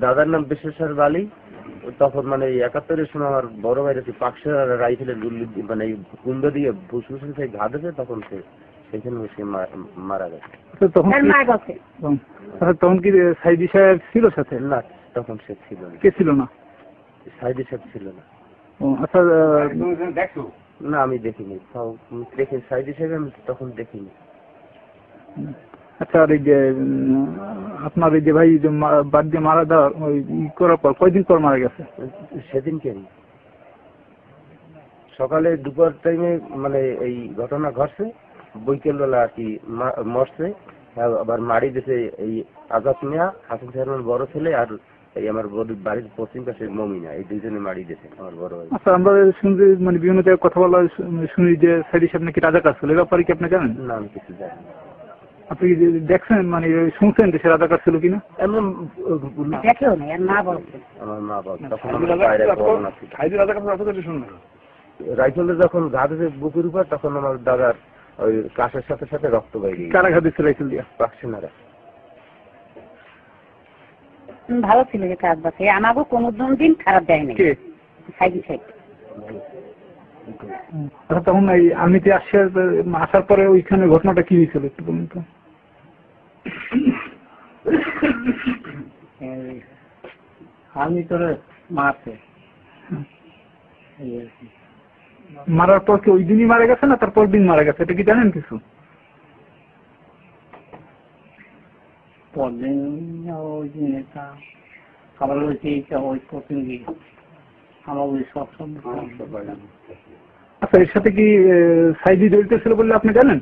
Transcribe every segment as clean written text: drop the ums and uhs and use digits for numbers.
দাদার নাম বিশ্বেশ্বর বালি। তখন মানে 71-এর সময় আমার বড় ভাই পাকশা রাইফেলের গুলি মানে কুন্ড দিয়ে ফুসফুসে সেই ঘা দিয়েছে, তখন সেখানে সে মারা গেছে। তখন কি সাইদি সাহেব ছিল সাথে? না, তখন সে ছিল না। কে ছিল না? সাইদি সাহেব ছিল না। আচ্ছা, না আমি দেখিনি, দেখি সাইদি সাহেব আমি তখন দেখিনি। আচ্ছা, আর এই যে আপনার এই যে ভাই বাদ দিয়ে মারা দেওয়ার ওই করার পর কয়দিন পর মারা গেছে? সেদিনকে সকালে দুপুর টাইমে মানে এই ঘটনা ঘটছে, বৈকাল বেলা আর কি মরছে। আবার মারি দিয়েছে এই আজাদ মিয়া, হাসান সাহেবের বড় ছেলে, আর এই আমার বাড়ির পশ্চিম পাশে মমিনা, এই দুইজনে মারি দিয়েছে আমার বড় ভাই। আচ্ছা, আমরা শুনছি মানে বিভিন্ন জায়গায় কথা বলা শুনি যে সাইদি সাহেব নাকি রাজাকার ছিল, এ ব্যাপারে কি আপনি জানেন? না, আমি কিছু জানি না। আপনি দেখছেন মানে শুনছেন দেশে রাজাকার ছিল কিনা? আমার মা বাবা তখন রাইফেলের যখন ঘা দিয়েছে বুকের উপর, তখন আমার দাদার ওই কাশের সাথে সাথে রক্ত বাইরে। কারা ঘা দিচ্ছে রাইফেল দিয়া? পাকসেনারা। ভালো ছিল যে কাজ বাসে, আমাকে কোনো দিন খারাপ দেয় নাই। Side side. আচ্ছা, তখন এই আর্মিতে আসার পরে ওইখানে ঘটনাটা কি হয়েছিল একটু বলুন তো। আর্মি তোরে মারছে। মারার পর কি ওই দিনই মারা গেছে না তারপর দিন মারা গেছে, এটা কি জানেন কিছু? পরদিন ওই দিন এটা খাবার হয়েছে, ওই প্রতিনিধি আমার ওই সব। আচ্ছা, এর সাথে কি সাইদি জড়িত ছিল বলে আপনি জানেন?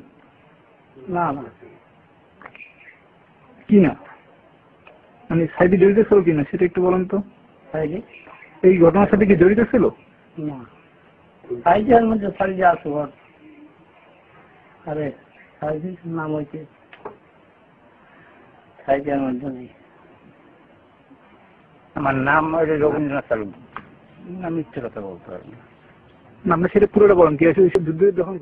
না না, কি না মানে সাইদি জড়িত ছিল কিনা সেটা একটু বলেন তো। সাইদি এই ঘটনার সাথে কি জড়িত ছিল? না, সাইজের মধ্যে সাইজে আসো। আরে সাইজের নাম হয়েছে, সাইজের মধ্যে নেই। আমার নাম রবীন্দ্রনাথ তালুকদার। আমি মিথ্যে কথা বলতে পারি না। আপনি সেটা পুরোটা বলেন কি আছে যুদ্ধ যখন